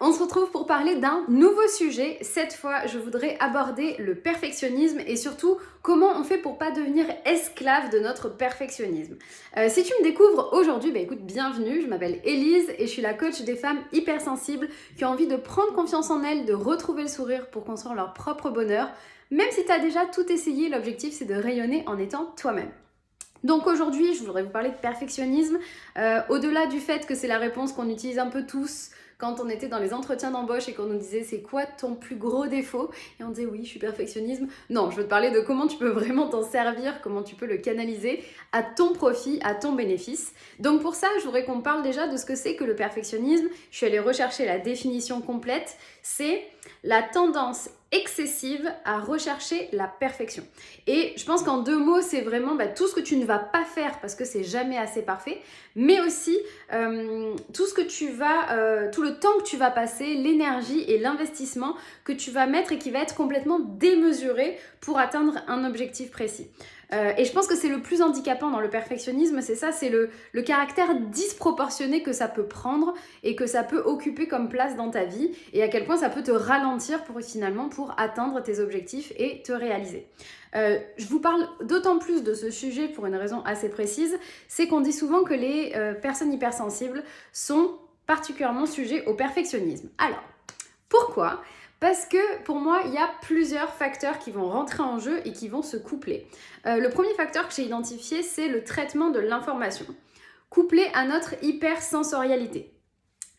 On se retrouve pour parler d'un nouveau sujet. Cette fois, je voudrais aborder le perfectionnisme et surtout comment on fait pour pas devenir esclave de notre perfectionnisme. Si tu me découvres aujourd'hui, écoute, bienvenue, je m'appelle Élise et je suis la coach des femmes hypersensibles qui ont envie de prendre confiance en elles, de retrouver le sourire pour construire leur propre bonheur. Même si tu as déjà tout essayé, l'objectif c'est de rayonner en étant toi-même. Donc aujourd'hui, je voudrais vous parler de perfectionnisme. Au-delà du fait que c'est la réponse qu'on utilise un peu tous quand on était dans les entretiens d'embauche et qu'on nous disait c'est quoi ton plus gros défaut, et on disait oui, je suis perfectionnisme. Non, je veux te parler de comment tu peux vraiment t'en servir, comment tu peux le canaliser à ton profit, à ton bénéfice. Donc pour ça, je voudrais qu'on parle déjà de ce que c'est que le perfectionnisme. Je suis allée rechercher la définition complète. C'est la tendance excessive à rechercher la perfection. Et je pense qu'en deux mots, c'est vraiment tout ce que tu ne vas pas faire parce que c'est jamais assez parfait, mais aussi tout le temps que tu vas passer, l'énergie et l'investissement que tu vas mettre et qui va être complètement démesuré pour atteindre un objectif précis. Et je pense que c'est le plus handicapant dans le perfectionnisme, c'est ça, c'est le caractère disproportionné que ça peut prendre et que ça peut occuper comme place dans ta vie et à quel point ça peut te ralentir pour atteindre tes objectifs et te réaliser. Je vous parle d'autant plus de ce sujet pour une raison assez précise, c'est qu'on dit souvent que les personnes hypersensibles sont particulièrement sujets au perfectionnisme. Alors, pourquoi ? Parce que pour moi, il y a plusieurs facteurs qui vont rentrer en jeu et qui vont se coupler. Le premier facteur que j'ai identifié, c'est le traitement de l'information, couplé à notre hypersensorialité.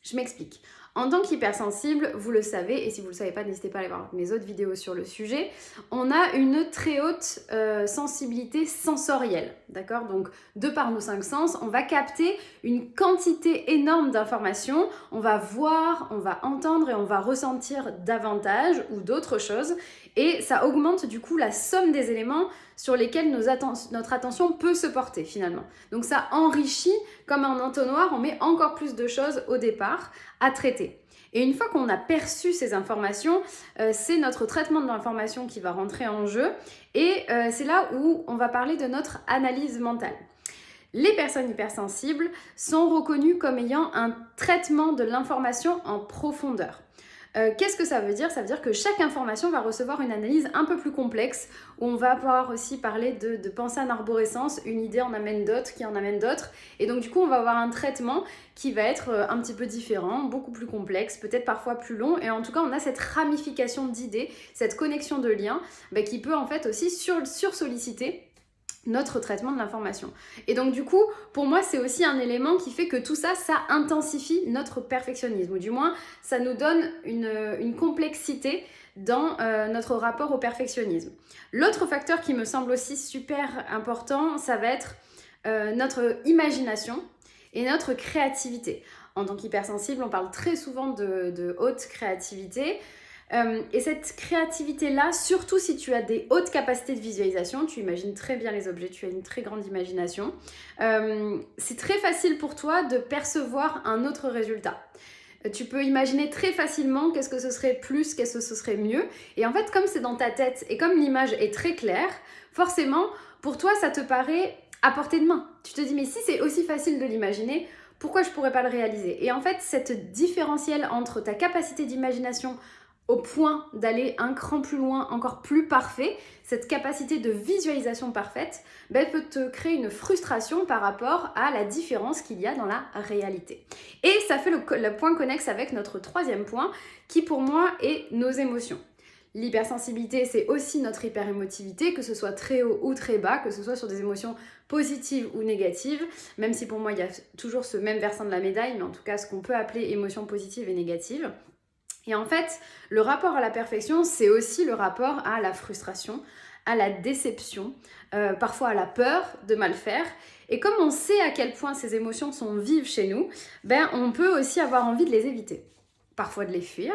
Je m'explique. En tant qu'hypersensible, vous le savez, et si vous ne le savez pas, n'hésitez pas à aller voir mes autres vidéos sur le sujet, on a une très haute sensibilité sensorielle, d'accord ? Donc, de par nos 5 sens, on va capter une quantité énorme d'informations, on va voir, on va entendre et on va ressentir davantage ou d'autres choses, et ça augmente du coup la somme des éléments sur lesquels notre attention peut se porter finalement. Donc ça enrichit comme un entonnoir, on met encore plus de choses au départ à traiter. Et une fois qu'on a perçu ces informations, c'est notre traitement de l'information qui va rentrer en jeu et c'est là où on va parler de notre analyse mentale. Les personnes hypersensibles sont reconnues comme ayant un traitement de l'information en profondeur. Qu'est-ce que ça veut dire ? Ça veut dire que chaque information va recevoir une analyse un peu plus complexe, où on va pouvoir aussi parler de pensée en arborescence, une idée en amène d'autres, qui en amène d'autres, et donc du coup on va avoir un traitement qui va être un petit peu différent, beaucoup plus complexe, peut-être parfois plus long, et en tout cas on a cette ramification d'idées, cette connexion de liens, qui peut en fait aussi sursolliciter notre traitement de l'information. Et donc du coup, pour moi, c'est aussi un élément qui fait que tout ça, ça intensifie notre perfectionnisme, ou du moins, ça nous donne une complexité dans notre rapport au perfectionnisme. L'autre facteur qui me semble aussi super important, ça va être notre imagination et notre créativité. En tant qu'hypersensible, on parle très souvent de haute créativité. Et cette créativité-là, surtout si tu as des hautes capacités de visualisation, tu imagines très bien les objets, tu as une très grande imagination, c'est très facile pour toi de percevoir un autre résultat. Tu peux imaginer très facilement qu'est-ce que ce serait plus, qu'est-ce que ce serait mieux. Et en fait, comme c'est dans ta tête et comme l'image est très claire, forcément, pour toi, ça te paraît à portée de main. Tu te dis, mais si c'est aussi facile de l'imaginer, pourquoi je ne pourrais pas le réaliser ? Et en fait, cette différentielle entre ta capacité d'imagination au point d'aller un cran plus loin, encore plus parfait, cette capacité de visualisation parfaite, elle peut te créer une frustration par rapport à la différence qu'il y a dans la réalité. Et ça fait le point connexe avec notre troisième point, qui pour moi est nos émotions. L'hypersensibilité, c'est aussi notre hyperémotivité, que ce soit très haut ou très bas, que ce soit sur des émotions positives ou négatives, même si pour moi il y a toujours ce même versant de la médaille, mais en tout cas ce qu'on peut appeler émotions positives et négatives. Et en fait, le rapport à la perfection, c'est aussi le rapport à la frustration, à la déception, parfois à la peur de mal faire. Et comme on sait à quel point ces émotions sont vives chez nous, on peut aussi avoir envie de les éviter, parfois de les fuir.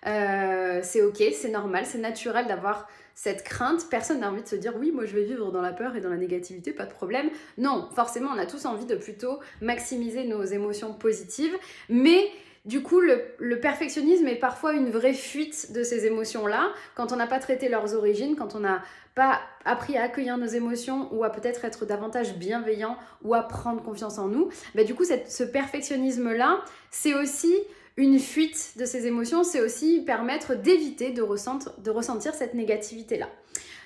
C'est ok, c'est normal, c'est naturel d'avoir cette crainte. Personne n'a envie de se dire oui, moi je vais vivre dans la peur et dans la négativité, pas de problème. Non, forcément, on a tous envie de plutôt maximiser nos émotions positives, mais du coup, le perfectionnisme est parfois une vraie fuite de ces émotions-là, quand on n'a pas traité leurs origines, quand on n'a pas appris à accueillir nos émotions ou à peut-être être davantage bienveillant ou à prendre confiance en nous. Du coup, ce perfectionnisme-là, c'est aussi une fuite de ces émotions, c'est aussi permettre d'éviter de ressentir cette négativité-là.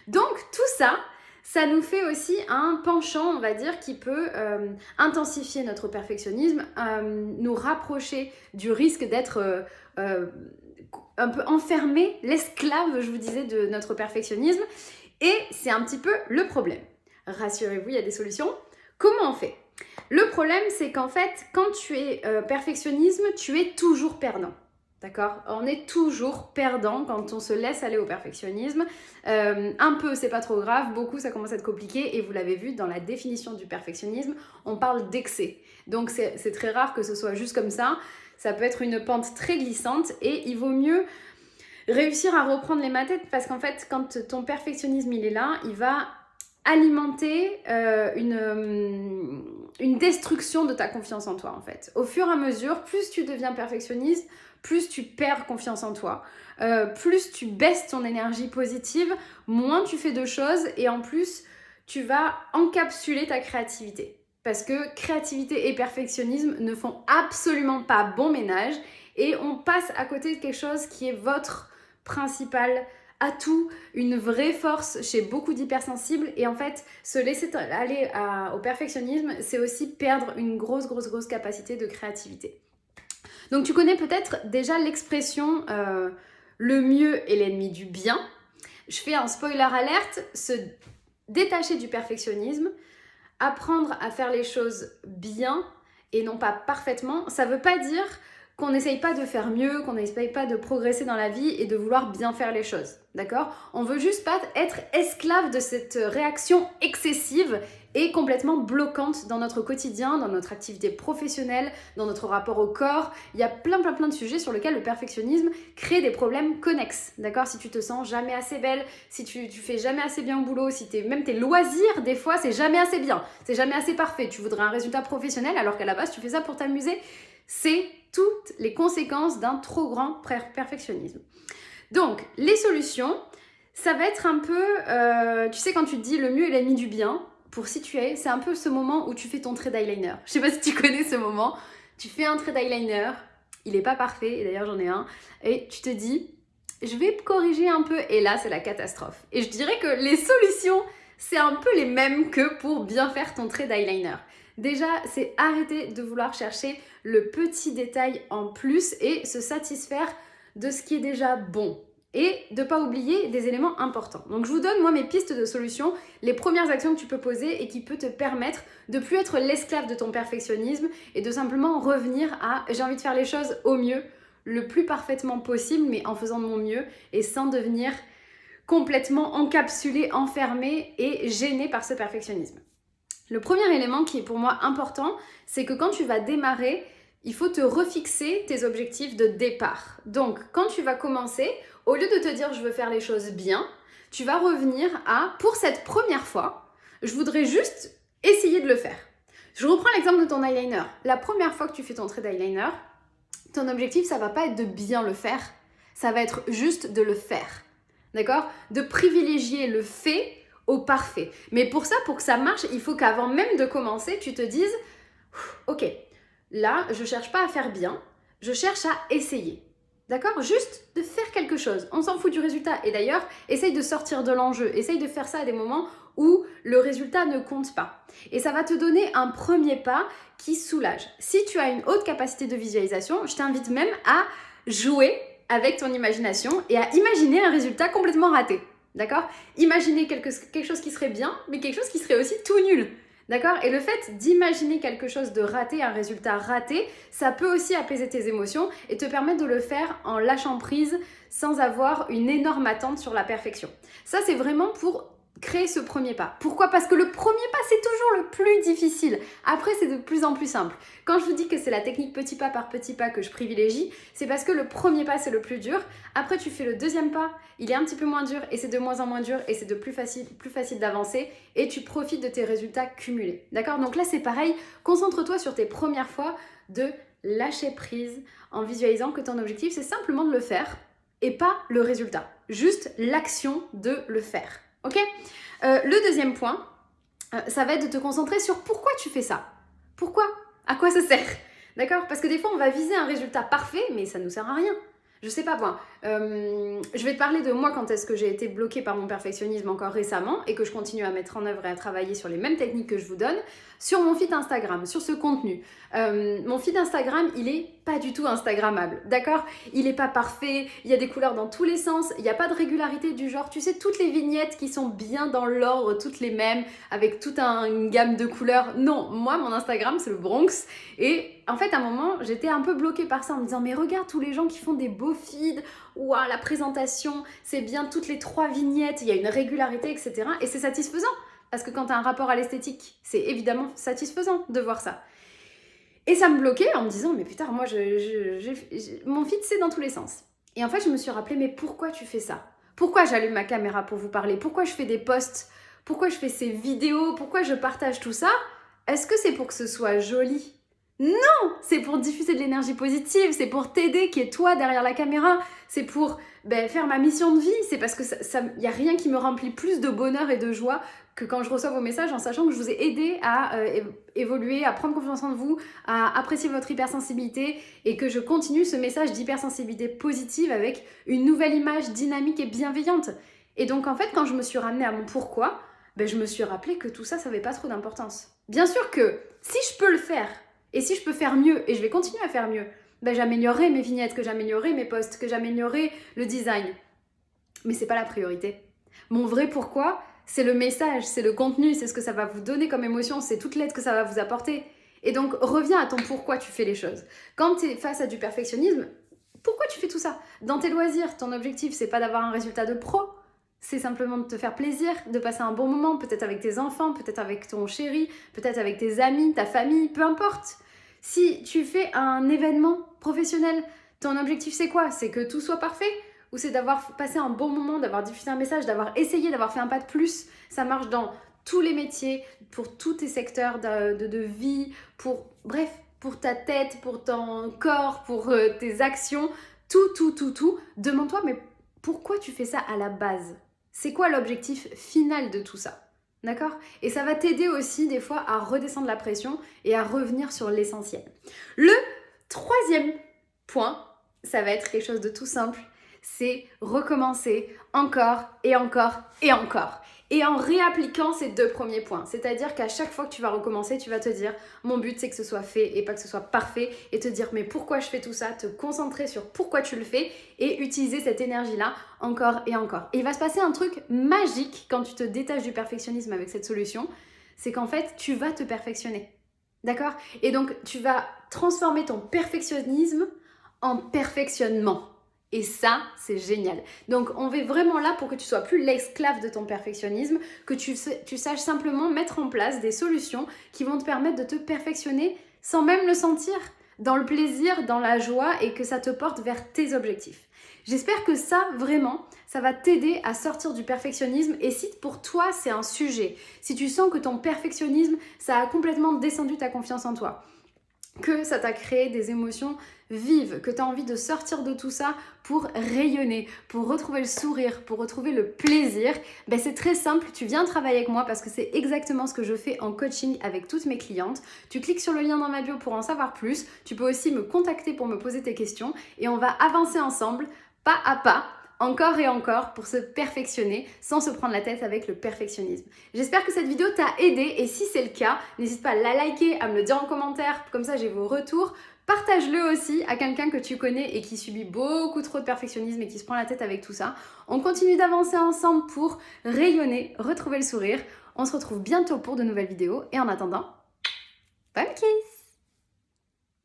Donc tout ça, ça nous fait aussi un penchant, on va dire, qui peut intensifier notre perfectionnisme, nous rapprocher du risque d'être un peu enfermé, l'esclave, je vous disais, de notre perfectionnisme. Et c'est un petit peu le problème. Rassurez-vous, il y a des solutions. Comment on fait ? Le problème, c'est qu'en fait, quand tu es perfectionnisme, tu es toujours perdant. D'accord ? On est toujours perdant quand on se laisse aller au perfectionnisme. Un peu, c'est pas trop grave. Beaucoup, ça commence à être compliqué. Et vous l'avez vu, dans la définition du perfectionnisme, on parle d'excès. Donc, c'est très rare que ce soit juste comme ça. Ça peut être une pente très glissante. Et il vaut mieux réussir à reprendre les matettes parce qu'en fait, quand ton perfectionnisme, il est là, il va alimenter une destruction de ta confiance en toi, en fait. Au fur et à mesure, plus tu deviens perfectionniste, plus tu perds confiance en toi, plus tu baisses ton énergie positive, moins tu fais de choses et en plus, tu vas encapsuler ta créativité. Parce que créativité et perfectionnisme ne font absolument pas bon ménage et on passe à côté de quelque chose qui est votre principal atout, une vraie force chez beaucoup d'hypersensibles. Et en fait, se laisser aller au perfectionnisme, c'est aussi perdre une grosse capacité de créativité. Donc tu connais peut-être déjà l'expression le mieux est l'ennemi du bien. Je fais un spoiler alerte, se détacher du perfectionnisme, apprendre à faire les choses bien et non pas parfaitement, ça veut pas dire qu'on n'essaye pas de faire mieux, qu'on n'essaye pas de progresser dans la vie et de vouloir bien faire les choses, d'accord ? On veut juste pas être esclave de cette réaction excessive et complètement bloquante dans notre quotidien, dans notre activité professionnelle, dans notre rapport au corps. Il y a plein de sujets sur lesquels le perfectionnisme crée des problèmes connexes, d'accord ? Si tu te sens jamais assez belle, si tu fais jamais assez bien au boulot, si même tes loisirs, des fois, c'est jamais assez bien, c'est jamais assez parfait. Tu voudrais un résultat professionnel alors qu'à la base, tu fais ça pour t'amuser. C'est toutes les conséquences d'un trop grand perfectionnisme. Donc, les solutions, ça va être un peu, tu sais, quand tu te dis le mieux est l'ennemi du bien, pour situer, c'est un peu ce moment où tu fais ton trait d'eyeliner. Je sais pas si tu connais ce moment. Tu fais un trait d'eyeliner, il est pas parfait, et d'ailleurs j'en ai un, et tu te dis, je vais corriger un peu, et là c'est la catastrophe. Et je dirais que les solutions, c'est un peu les mêmes que pour bien faire ton trait d'eyeliner. Déjà, c'est arrêter de vouloir chercher le petit détail en plus et se satisfaire de ce qui est déjà bon. Et de ne pas oublier des éléments importants. Donc je vous donne moi mes pistes de solutions, les premières actions que tu peux poser et qui peut te permettre de plus être l'esclave de ton perfectionnisme et de simplement revenir à j'ai envie de faire les choses au mieux, le plus parfaitement possible, mais en faisant de mon mieux et sans devenir complètement encapsulé, enfermé et gêné par ce perfectionnisme. Le premier élément qui est pour moi important, c'est que quand tu vas démarrer, il faut te refixer tes objectifs de départ. Donc, quand tu vas commencer, au lieu de te dire je veux faire les choses bien, tu vas revenir à, pour cette première fois, je voudrais juste essayer de le faire. Je reprends l'exemple de ton eyeliner. La première fois que tu fais ton trait d'eyeliner, ton objectif, ça va pas être de bien le faire, ça va être juste de le faire. D'accord ? De privilégier le fait au parfait. Mais pour ça, pour que ça marche, il faut qu'avant même de commencer, tu te dises ok, là, je cherche pas à faire bien, je cherche à essayer. D'accord ? Juste de faire quelque chose. On s'en fout du résultat. Et d'ailleurs, essaye de sortir de l'enjeu. Essaye de faire ça à des moments où le résultat ne compte pas. Et ça va te donner un premier pas qui soulage. Si tu as une haute capacité de visualisation, je t'invite même à jouer avec ton imagination et à imaginer un résultat complètement raté. D'accord ? Imaginer quelque chose qui serait bien, mais quelque chose qui serait aussi tout nul. D'accord ? Et le fait d'imaginer quelque chose de raté, un résultat raté, ça peut aussi apaiser tes émotions et te permettre de le faire en lâchant prise sans avoir une énorme attente sur la perfection. Ça, c'est vraiment pour créer ce premier pas. Pourquoi ? Parce que le premier pas, c'est toujours le plus difficile. Après, c'est de plus en plus simple. Quand je vous dis que c'est la technique petit pas par petit pas que je privilégie, c'est parce que le premier pas, c'est le plus dur. Après, tu fais le deuxième pas, il est un petit peu moins dur et c'est de moins en moins dur et c'est de plus facile d'avancer et tu profites de tes résultats cumulés. D'accord ? Donc là, c'est pareil. Concentre-toi sur tes premières fois de lâcher prise en visualisant que ton objectif, c'est simplement de le faire et pas le résultat. Juste l'action de le faire. Ok ? Le deuxième point, ça va être de te concentrer sur pourquoi tu fais ça. Pourquoi ? À quoi ça sert ? D'accord? Parce que des fois, on va viser un résultat parfait, mais ça ne nous sert à rien. Je sais pas, moi, je vais te parler de moi quand est-ce que j'ai été bloquée par mon perfectionnisme encore récemment et que je continue à mettre en œuvre et à travailler sur les mêmes techniques que je vous donne sur mon feed Instagram, sur ce contenu. Mon feed Instagram, il est pas du tout Instagrammable, d'accord? Il est pas parfait, il y a des couleurs dans tous les sens, il n'y a pas de régularité du genre, tu sais, toutes les vignettes qui sont bien dans l'ordre, toutes les mêmes, avec toute une gamme de couleurs. Non, moi, mon Instagram, c'est le Bronx. Et en fait, à un moment, j'étais un peu bloquée par ça en me disant, mais regarde tous les gens qui font des beaux feeds, ouah, la présentation, c'est bien toutes les 3 vignettes, il y a une régularité, etc. Et c'est satisfaisant, parce que quand tu as un rapport à l'esthétique, c'est évidemment satisfaisant de voir ça. Et ça me bloquait en me disant, mais putain, moi, mon feed, c'est dans tous les sens. Et en fait, je me suis rappelé, mais pourquoi tu fais ça? Pourquoi j'allume ma caméra pour vous parler? Pourquoi je fais des posts? Pourquoi je fais ces vidéos? Pourquoi je partage tout ça? Est-ce que c'est pour que ce soit joli? Non, c'est pour diffuser de l'énergie positive, c'est pour t'aider qui est toi derrière la caméra, c'est pour faire ma mission de vie, c'est parce que y a rien qui me remplit plus de bonheur et de joie que quand je reçois vos messages en sachant que je vous ai aidé à évoluer, à prendre confiance en vous, à apprécier votre hypersensibilité et que je continue ce message d'hypersensibilité positive avec une nouvelle image dynamique et bienveillante. Et donc en fait, quand je me suis ramenée à mon pourquoi, je me suis rappelé que tout ça, ça n'avait pas trop d'importance. Bien sûr que si je peux le faire, et si je peux faire mieux, et je vais continuer à faire mieux, j'améliorerai mes vignettes, que j'améliorerai mes posts, que j'améliorerai le design. Mais c'est pas la priorité. Mon vrai pourquoi, c'est le message, c'est le contenu, c'est ce que ça va vous donner comme émotion, c'est toute l'aide que ça va vous apporter. Et donc, reviens à ton pourquoi tu fais les choses. Quand tu es face à du perfectionnisme, pourquoi tu fais tout ça? Dans tes loisirs, ton objectif, c'est pas d'avoir un résultat de pro, c'est simplement de te faire plaisir, de passer un bon moment, peut-être avec tes enfants, peut-être avec ton chéri, peut-être avec tes amis, ta famille, peu importe. Si tu fais un événement professionnel, ton objectif c'est quoi? C'est que tout soit parfait? Ou c'est d'avoir passé un bon moment, d'avoir diffusé un message, d'avoir essayé, d'avoir fait un pas de plus? Ça marche dans tous les métiers, pour tous tes secteurs de vie, bref, pour ta tête, pour ton corps, pour tes actions, tout. Demande-toi, mais pourquoi tu fais ça à la base? C'est quoi l'objectif final de tout ça? D'accord? Et ça va t'aider aussi des fois à redescendre la pression et à revenir sur l'essentiel. Le 3e point, ça va être quelque chose de tout simple, c'est recommencer encore et encore et encore. Et en réappliquant ces 2 premiers points. C'est-à-dire qu'à chaque fois que tu vas recommencer, tu vas te dire mon but c'est que ce soit fait et pas que ce soit parfait et te dire mais pourquoi je fais tout ça, te concentrer sur pourquoi tu le fais et utiliser cette énergie-là encore et encore. Et il va se passer un truc magique quand tu te détaches du perfectionnisme avec cette solution, c'est qu'en fait tu vas te perfectionner. D'accord? Et donc tu vas transformer ton perfectionnisme en perfectionnement. Et ça, c'est génial. Donc, on est vraiment là pour que tu sois plus l'esclave de ton perfectionnisme, que tu saches simplement mettre en place des solutions qui vont te permettre de te perfectionner sans même le sentir, dans le plaisir, dans la joie et que ça te porte vers tes objectifs. J'espère que ça, vraiment, ça va t'aider à sortir du perfectionnisme et si pour toi, c'est un sujet, si tu sens que ton perfectionnisme, ça a complètement descendu ta confiance en toi, que ça t'a créé des émotions vives, que tu as envie de sortir de tout ça pour rayonner, pour retrouver le sourire, pour retrouver le plaisir, c'est très simple, tu viens travailler avec moi parce que c'est exactement ce que je fais en coaching avec toutes mes clientes. Tu cliques sur le lien dans ma bio pour en savoir plus, tu peux aussi me contacter pour me poser tes questions et on va avancer ensemble, pas à pas, encore et encore pour se perfectionner sans se prendre la tête avec le perfectionnisme. J'espère que cette vidéo t'a aidé et si c'est le cas, n'hésite pas à la liker, à me le dire en commentaire, comme ça j'ai vos retours. Partage-le aussi à quelqu'un que tu connais et qui subit beaucoup trop de perfectionnisme et qui se prend la tête avec tout ça. On continue d'avancer ensemble pour rayonner, retrouver le sourire. On se retrouve bientôt pour de nouvelles vidéos et en attendant, bonne kiss!